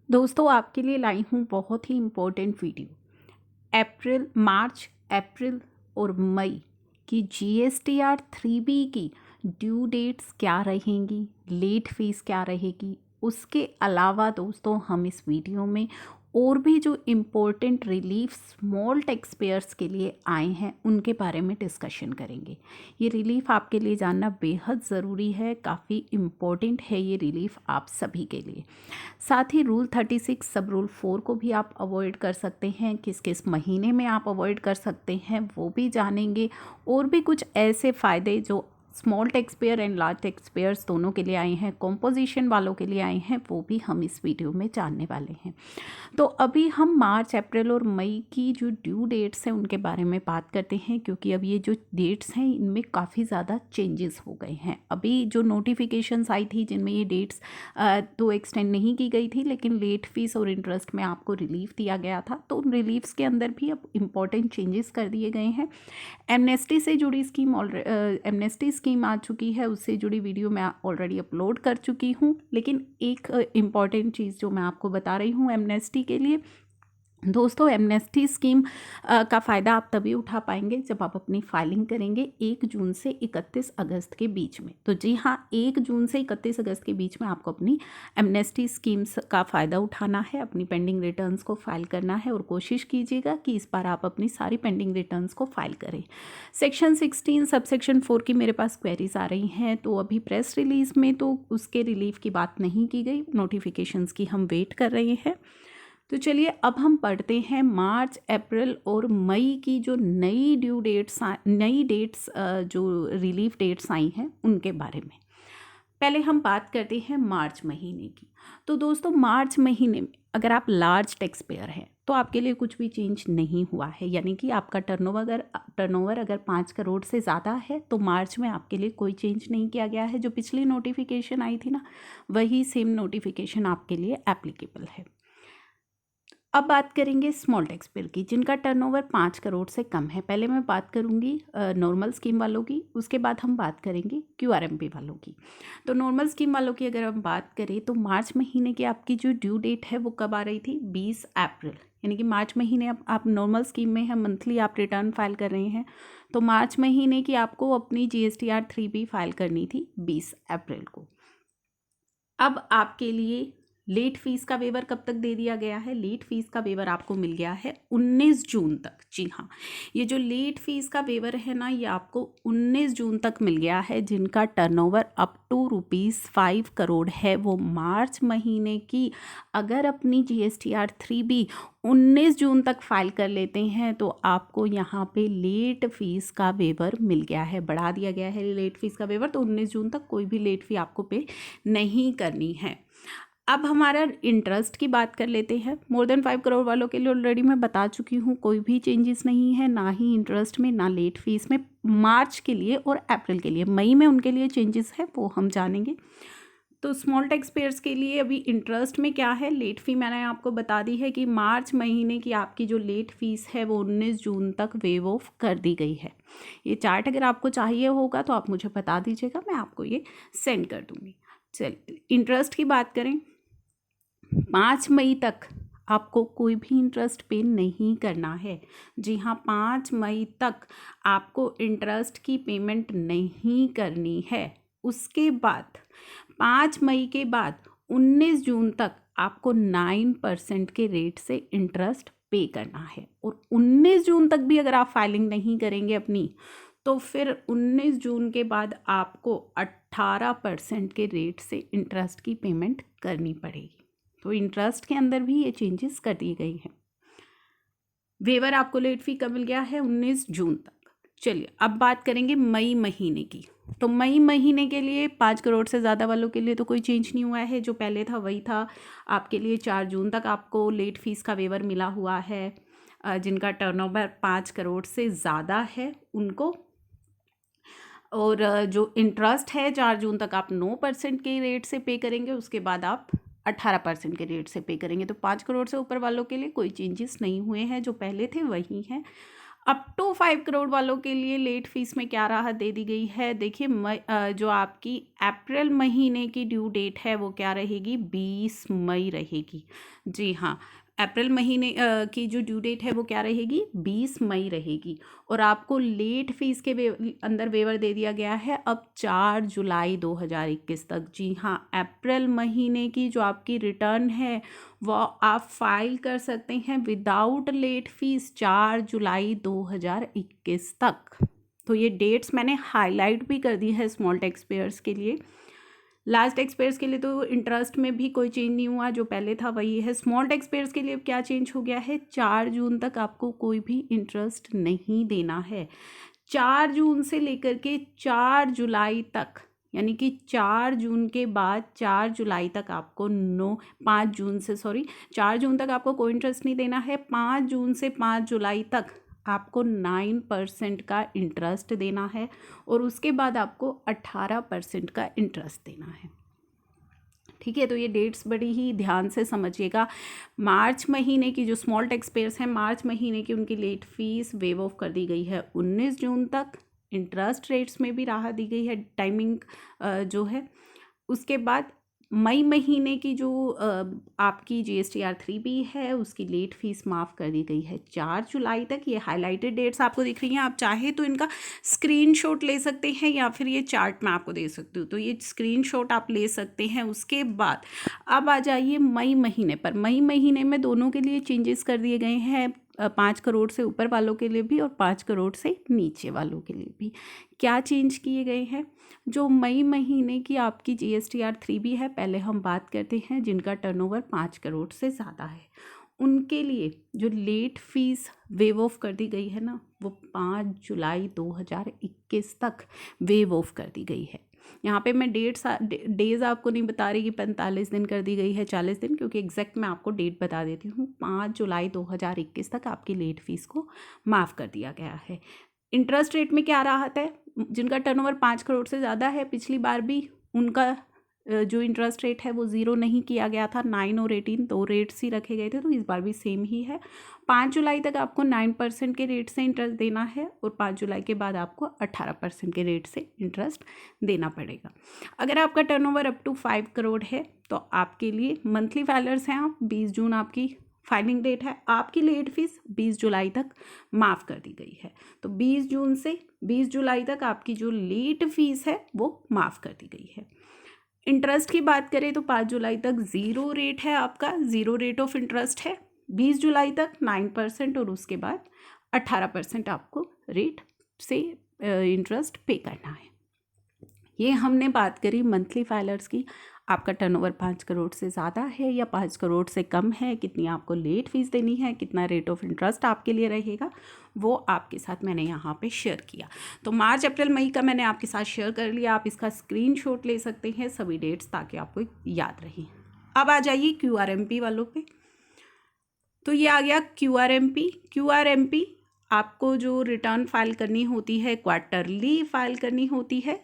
दोस्तों आपके लिए लाई हूँ बहुत ही इम्पोर्टेंट वीडियो। मार्च अप्रैल और मई की GSTR 3B की ड्यू डेट्स क्या रहेंगी, लेट फीस क्या रहेगी। उसके अलावा दोस्तों हम इस वीडियो में और भी जो important relief small tax payers के लिए आए हैं उनके बारे में डिस्कशन करेंगे। ये रिलीफ आपके लिए जानना बेहद ज़रूरी है, काफ़ी इम्पोर्टेंट है ये रिलीफ आप सभी के लिए। साथ ही रूल 36 सब रूल 4 को भी आप अवॉइड कर सकते हैं, किस किस महीने में आप अवॉइड कर सकते हैं वो भी जानेंगे। और भी कुछ ऐसे फ़ायदे जो small tax payer and large tax payers दोनों के लिए आए हैं, कॉम्पोजिशन वालों के लिए आए हैं, वो भी हम इस वीडियो में जानने वाले हैं। तो अभी हम मार्च अप्रैल और मई की जो ड्यू डेट्स हैं उनके बारे में बात करते हैं, क्योंकि अब ये जो डेट्स हैं इनमें काफ़ी ज़्यादा चेंजेस हो गए हैं। अभी जो नोटिफिकेशंस आई थी जिनमें ये डेट्स तो एक्सटेंड नहीं की गई थी, लेकिन लेट फीस और इंटरेस्ट में आपको रिलीफ दिया गया था, तो उन रिलीफ्स के अंदर भी अब इम्पॉर्टेंट चेंजेस कर दिए गए हैं। एमनेस्टी से जुड़ी स्कीम एमनेस्टी स्कीम आ चुकी है, उससे जुड़ी वीडियो मैं ऑलरेडी अपलोड कर चुकी हूँ। लेकिन एक इम्पॉर्टेंट चीज़ जो मैं आपको बता रही हूँ एमनेस्टी के लिए, दोस्तों एमनेस्टी स्कीम का फ़ायदा आप तभी उठा पाएंगे जब आप अपनी फाइलिंग करेंगे 1 जून से 31 अगस्त के बीच में। तो जी हाँ, 1 जून से 31 अगस्त के बीच में आपको अपनी एमनेस्टी स्कीम्स का फ़ायदा उठाना है, अपनी पेंडिंग रिटर्न्स को फाइल करना है और कोशिश कीजिएगा कि इस बार आप अपनी सारी पेंडिंग रिटर्न्स को फाइल करें। सेक्शन 16 सब सेक्शन 4 की मेरे पास क्वेरीज आ रही हैं, तो अभी प्रेस रिलीज़ में तो उसके रिलीफ की बात नहीं की गई, नोटिफिकेशंस की हम वेट कर रहे हैं। तो चलिए अब हम पढ़ते हैं मार्च अप्रैल और मई की जो नई डेट्स जो रिलीफ डेट्स आई हैं उनके बारे में। पहले हम बात करते हैं मार्च महीने की। तो दोस्तों मार्च महीने में अगर आप लार्ज टैक्स पेयर हैं तो आपके लिए कुछ भी चेंज नहीं हुआ है, यानी कि आपका टर्नओवर अगर 5 करोड़ से ज़्यादा है तो मार्च में आपके लिए कोई चेंज नहीं किया गया है। जो पिछली नोटिफिकेशन आई थी ना, वही सेम नोटिफिकेशन आपके लिए एप्लीकेबल है। अब बात करेंगे स्मॉल टैक्स पेयर की जिनका टर्नओवर 5 करोड़ से कम है। पहले मैं बात करूंगी नॉर्मल स्कीम वालों की, उसके बाद हम बात करेंगे QRMP वालों की। तो नॉर्मल स्कीम वालों की अगर हम बात करें तो मार्च महीने की आपकी जो ड्यू डेट है वो कब आ रही थी? 20 अप्रैल। यानी कि मार्च महीने अब आप नॉर्मल स्कीम में है, मंथली आप रिटर्न फाइल कर रहे हैं, तो मार्च महीने की आपको अपनी GSTR 3B फाइल करनी थी 20 अप्रैल को। अब आपके लिए लेट फीस का वेवर कब तक दे दिया गया है? लेट फीस का वेवर आपको मिल गया है 19 जून तक। जी हाँ, ये जो लेट फीस का वेवर है ना, ये आपको 19 जून तक मिल गया है। जिनका टर्नओवर अप टू ₹5 करोड़ है वो मार्च महीने की अगर अपनी GSTR 3B 19 जून तक फाइल कर लेते हैं तो आपको यहाँ पे लेट फीस का वेवर मिल गया है, बढ़ा दिया गया है लेट फीस का वेवर। तो 19 जून तक कोई भी लेट फी आपको पे नहीं करनी है। अब हमारा इंटरेस्ट की बात कर लेते हैं। मोर देन 5 करोड़ वालों के लिए ऑलरेडी मैं बता चुकी हूँ, कोई भी चेंजेस नहीं है, ना ही इंटरेस्ट में ना लेट फीस में, मार्च के लिए और अप्रैल के लिए। मई में उनके लिए चेंजेस है वो हम जानेंगे। तो स्मॉल टैक्स पेयर्स के लिए अभी इंटरेस्ट में क्या है, लेट फ़ी मैंने आपको बता दी है कि मार्च महीने की आपकी जो लेट फीस है वो 19 जून तक वेव ऑफ कर दी गई है। ये चार्ट अगर आपको चाहिए होगा तो आप मुझे बता दीजिएगा, मैं आपको ये सेंड कर दूँगी। चलिए इंटरेस्ट की बात करें, 5 मई तक आपको कोई भी इंटरेस्ट पे नहीं करना है। जी हाँ, 5 मई तक आपको इंटरेस्ट की पेमेंट नहीं करनी है। उसके बाद 5 मई के बाद 19 जून तक आपको 9% के रेट से इंटरेस्ट पे करना है। और 19 जून तक भी अगर आप फाइलिंग नहीं करेंगे अपनी, तो फिर 19 जून के बाद आपको 18% के रेट से इंटरेस्ट की पेमेंट करनी पड़ेगी। तो इंटरेस्ट के अंदर भी ये चेंजेस कर दी गई हैं। वेवर आपको लेट फी कब मिल गया है? 19 जून तक। चलिए अब बात करेंगे मई महीने की। तो मई महीने के लिए 5 करोड़ से ज़्यादा वालों के लिए तो कोई चेंज नहीं हुआ है, जो पहले था वही था आपके लिए। 4 जून तक आपको लेट फीस का वेवर मिला हुआ है। जिनका टर्नओवर 5 करोड़ से ज़्यादा है उनको, और जो इंटरेस्ट है 4 जून तक आप 9% के रेट से पे करेंगे, उसके बाद आप 18% के रेट से पे करेंगे। तो 5 करोड़ से ऊपर वालों के लिए कोई चेंजेस नहीं हुए हैं, जो पहले थे वही हैं। अप टू 5 करोड़ वालों के लिए लेट फीस में क्या राहत दे दी गई है। देखिए जो आपकी अप्रैल महीने की ड्यू डेट है वो क्या रहेगी, 20 मई रहेगी। जी हाँ, अप्रैल महीने की जो ड्यू डेट है वो क्या रहेगी, 20 मई रहेगी। और आपको लेट फीस के अंदर वेवर दे दिया गया है अब 4 जुलाई 2021 तक। जी हाँ, अप्रैल महीने की जो आपकी रिटर्न है वो आप फाइल कर सकते हैं विदाउट लेट फीस 4 जुलाई 2021 तक। तो ये डेट्स मैंने हाईलाइट भी कर दी है स्मॉल टैक्स पेयर्स के लिए। लार्ज टैक्स पेयर्स के लिए तो इंटरेस्ट में भी कोई चेंज नहीं हुआ, जो पहले था वही है। स्मॉल टैक्स पेयर्स के लिए क्या चेंज हो गया है, 4 जून तक आपको कोई भी इंटरेस्ट नहीं देना है। 4 जून से लेकर के 4 जुलाई तक, यानी कि 4 जून के बाद 4 जुलाई तक आपको 4 जून तक आपको कोई इंटरेस्ट नहीं देना है। 5 जून से 5 जुलाई तक आपको 9% का इंटरेस्ट देना है और उसके बाद आपको 18% का इंटरेस्ट देना है। ठीक है, तो ये डेट्स बड़ी ही ध्यान से समझिएगा। मार्च महीने की जो स्मॉल टैक्स पेयर्स हैं, मार्च महीने की उनकी लेट फीस वेव ऑफ कर दी गई है 19 जून तक। इंटरेस्ट रेट्स में भी राहत दी गई है, टाइमिंग जो है। उसके बाद मई महीने की जो आपकी GSTR 3B है उसकी लेट फीस माफ़ कर दी गई है 4 जुलाई तक। ये हाईलाइटेड डेट्स आपको दिख रही हैं, आप चाहे तो इनका स्क्रीनशॉट ले सकते हैं या फिर ये चार्ट मैं आपको दे सकती हूँ, तो ये स्क्रीनशॉट आप ले सकते हैं। उसके बाद अब आ जाइए मई महीने पर। मई महीने में दोनों के लिए चेंजेस कर दिए गए हैं, 5 करोड़ से ऊपर वालों के लिए भी और 5 करोड़ से नीचे वालों के लिए भी। क्या चेंज किए गए हैं, जो मई महीने की आपकी GSTR 3B है, पहले हम बात करते हैं जिनका टर्नओवर 5 करोड़ से ज़्यादा है, उनके लिए जो लेट फीस वेव ऑफ कर दी गई है ना, वो 5 जुलाई 2021 तक वेव ऑफ कर दी गई है। यहाँ पे मैं डेज आपको नहीं बता रही कि 45 दिन कर दी गई है, 40 दिन, क्योंकि एग्जैक्ट मैं आपको डेट बता देती हूँ। 5 जुलाई 2021 तक आपकी लेट फीस को माफ़ कर दिया गया है। इंटरेस्ट रेट में क्या राहत है, जिनका टर्नओवर 5 करोड़ से ज़्यादा है, पिछली बार भी उनका जो इंटरेस्ट रेट है वो 0 नहीं किया गया था, 9 और 18 दो रेट्स ही रखे गए थे, तो इस बार भी सेम ही है। 5 जुलाई तक आपको 9% के रेट से इंटरेस्ट देना है और 5 जुलाई के बाद आपको 18% के रेट से इंटरेस्ट देना पड़ेगा। अगर आपका टर्नओवर अप टू 5 करोड़ है तो आपके लिए मंथली फाइलर्स हैं आप, 20 जून आपकी फाइलिंग डेट है, आपकी लेट फीस 20 जुलाई तक माफ़ कर दी गई है। तो 20 जून से 20 जुलाई तक आपकी जो लेट फीस है वो माफ़ कर दी गई है। इंटरेस्ट की बात करें तो 5 जुलाई तक 0 रेट है आपका, 0 रेट ऑफ इंटरेस्ट है। 20 जुलाई तक 9% और उसके बाद 18% आपको रेट से इंटरेस्ट पे करना है। ये हमने बात करी मंथली फाइलर्स की। आपका टर्नओवर 5 करोड़ से ज़्यादा है या 5 करोड़ से कम है, कितनी आपको लेट फीस देनी है, कितना रेट ऑफ इंटरेस्ट आपके लिए रहेगा, वो आपके साथ मैंने यहाँ पे शेयर किया। तो मार्च अप्रैल मई का मैंने आपके साथ शेयर कर लिया, आप इसका स्क्रीनशॉट ले सकते हैं सभी डेट्स, ताकि आपको याद रहे। अब आ जाइए QRMP वालों पे। तो ये आ गया QRMP आपको जो रिटर्न फाइल करनी होती है, क्वार्टरली फाइल करनी होती है।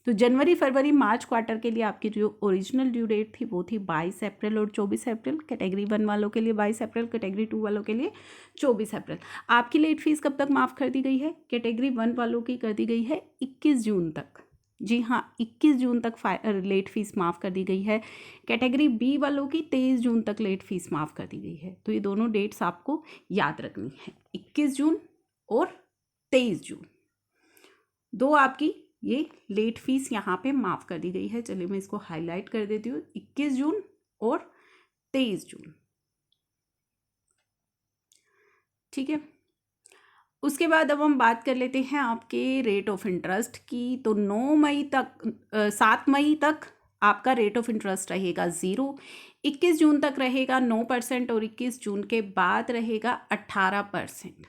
तो जनवरी फरवरी मार्च क्वार्टर के लिए आपकी जो ओरिजिनल ड्यू डेट थी वो थी 22 अप्रैल और 24 अप्रैल। कैटेगरी 1 वालों के लिए 22 अप्रैल, कैटेगरी 2 वालों के लिए 24 अप्रैल। आपकी लेट फीस कब तक माफ़ कर दी गई है, कैटेगरी 1 वालों की कर दी गई है 21 जून तक। जी हाँ, 21 जून तक लेट फीस माफ़ कर दी गई है। कैटेगरी B वालों की 23 जून तक लेट फीस माफ़ कर दी गई है। तो ये दोनों डेट्स आपको याद रखनी है, 21 जून और 23 जून, दो आपकी ये लेट फीस यहाँ पे माफ़ कर दी गई है। चलिए मैं इसको हाईलाइट कर देती हूँ, 21 जून और 23 जून। ठीक है, उसके बाद अब हम बात कर लेते हैं आपके रेट ऑफ इंटरेस्ट की। तो 7 मई तक आपका रेट ऑफ इंटरेस्ट रहेगा 0, 21 जून तक रहेगा 9% और 21 जून के बाद रहेगा 18%।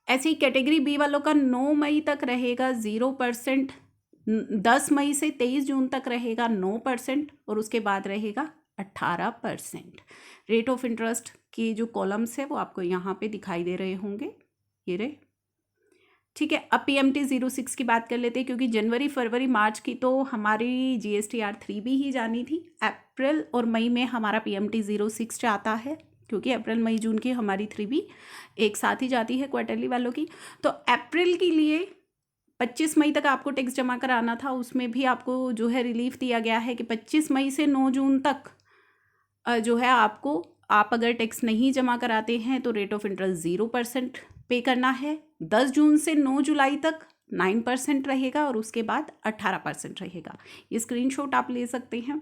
ऐसे ही कैटेगरी B वालों का 9 मई तक रहेगा 0%, 10 मई से 23 जून तक रहेगा 9% और उसके बाद रहेगा 18%। रेट ऑफ इंटरेस्ट की जो कॉलम्स है वो आपको यहाँ पे दिखाई दे रहे होंगे, ये रहे। ठीक है, अब PMT 06 की बात कर लेते हैं, क्योंकि जनवरी फरवरी मार्च की तो हमारी GSTR 3B ही जानी थी। अप्रैल और मई में हमारा PMT 06 आता है, क्योंकि अप्रैल मई जून की हमारी 3B एक साथ ही जाती है क्वार्टरली वालों की। तो अप्रैल के लिए 25 मई तक आपको टैक्स जमा कराना था, उसमें भी आपको जो है रिलीफ दिया गया है कि 25 मई से 9 जून तक जो है आपको, आप अगर टैक्स नहीं जमा कराते हैं तो रेट ऑफ इंटरेस्ट 0% पे करना है। 10 जून से 9 जुलाई तक 9% रहेगा और उसके बाद 18% रहेगा। ये स्क्रीनशॉट आप ले सकते हैं।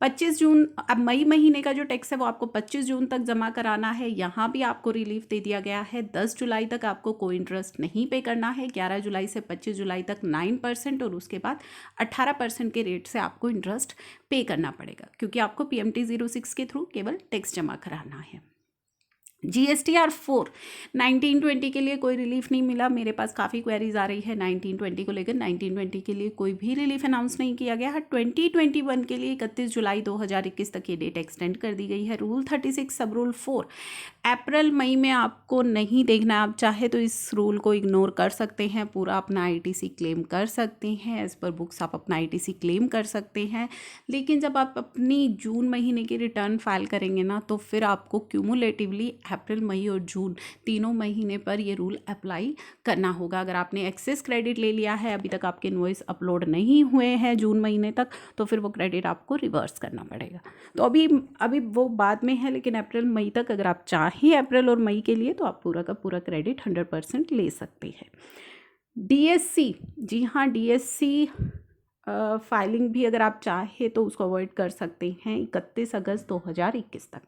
25 जून, अब मई महीने का जो टैक्स है वो आपको 25 जून तक जमा कराना है। यहाँ भी आपको रिलीफ दे दिया गया है। 10 जुलाई तक आपको कोई इंटरेस्ट नहीं पे करना है। 11 जुलाई से 25 जुलाई तक 9% और उसके बाद 18% के रेट से आपको इंटरेस्ट पे करना पड़ेगा, क्योंकि आपको PMT 06 के थ्रू केवल टैक्स जमा कराना है। GSTR 4 1920 के लिए कोई रिलीफ नहीं मिला। मेरे पास काफ़ी क्वेरीज आ रही है 1920 को लेकर। 1920 के लिए कोई भी रिलीफ अनाउंस नहीं किया गया है। 2021 के लिए 31 जुलाई 2021 तक ये डेट एक्सटेंड कर दी गई है। रूल 36 सब रूल 4 अप्रैल मई में आपको नहीं देखना। आप चाहे तो इस रूल को इग्नोर कर सकते हैं, पूरा अपना ITC क्लेम कर सकते हैं। एज पर बुक्स आप अपना ITC क्लेम कर सकते हैं, लेकिन जब आप अपनी जून महीने की रिटर्न फाइल करेंगे ना, तो फिर आपको क्यूमुलेटिवली अप्रैल मई और जून तीनों महीने पर ये रूल अप्लाई करना होगा। अगर आपने एक्सेस क्रेडिट ले लिया है, अभी तक आपके इनवॉइस अपलोड नहीं हुए हैं जून महीने तक, तो फिर वो क्रेडिट आपको रिवर्स करना पड़ेगा। तो अभी वो बाद में है, लेकिन अप्रैल मई तक अगर आप चाहें अप्रैल और मई के लिए, तो आप पूरा का पूरा क्रेडिट 100% ले सकते हैं। DSC, जी हाँ, DSC फाइलिंग भी अगर आप चाहें तो उसको अवॉइड कर सकते हैं 31 अगस्त 2021 तक।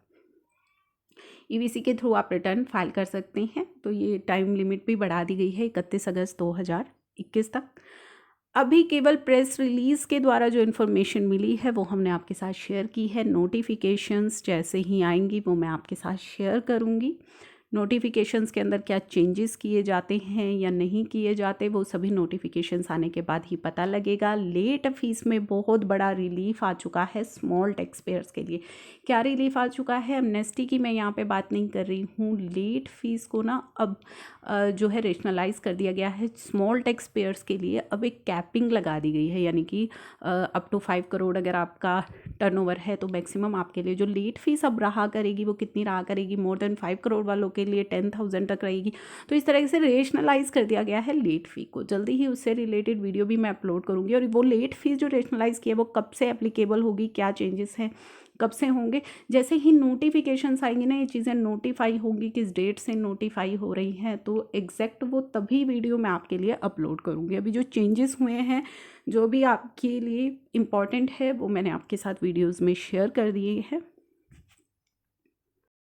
EBC के थ्रू आप रिटर्न फाइल कर सकते हैं, तो ये टाइम लिमिट भी बढ़ा दी गई है 31 अगस्त 2021 तक। अभी केवल प्रेस रिलीज़ के द्वारा जो इन्फॉर्मेशन मिली है वो हमने आपके साथ शेयर की है। नोटिफिकेशंस जैसे ही आएंगी वो मैं आपके साथ शेयर करूँगी। नोटिफिकेशंस के अंदर क्या चेंजेस किए जाते हैं या नहीं किए जाते, वो सभी नोटिफिकेशंस आने के बाद ही पता लगेगा। लेट फीस में बहुत बड़ा रिलीफ आ चुका है स्मॉल टैक्स पेयर्स के लिए। क्या रिलीफ आ चुका है? एमनेस्टी की मैं यहाँ पे बात नहीं कर रही हूँ। लेट फीस को ना अब जो है रेशनलाइज कर दिया गया है स्मॉल टैक्स पेयर्स के लिए। अब एक कैपिंग लगा दी गई है, यानी कि अप टू 5 करोड़ अगर आपका टर्नओवर है तो मैक्सिमम आपके लिए जो लेट फीस अब रहा करेगी वो कितनी रहा करेगी, मोर देन 5 करोड़ वालों के लिए 10,000 तक रहेगी। तो इस तरह से रेशनलाइज कर दिया गया है लेट फी को। जल्दी ही उससे रिलेटेड वीडियो भी मैं अपलोड करूँगी। और वो लेट फीस जो रेशनलाइज की है वो कब से एप्लीकेबल होगी, क्या चेंजेस हैं, कब से होंगे, जैसे ही नोटिफिकेशंस आएंगी ना, ये चीज़ें नोटिफाई होंगी, किस डेट से नोटिफाई हो रही हैं, तो एग्जैक्ट वो तभी वीडियो मैं आपके लिए अपलोड करूँगी। अभी जो चेंजेस हुए हैं, जो भी आपके लिए इम्पॉर्टेंट है, वो मैंने आपके साथ वीडियोज़ में शेयर कर दिए हैं।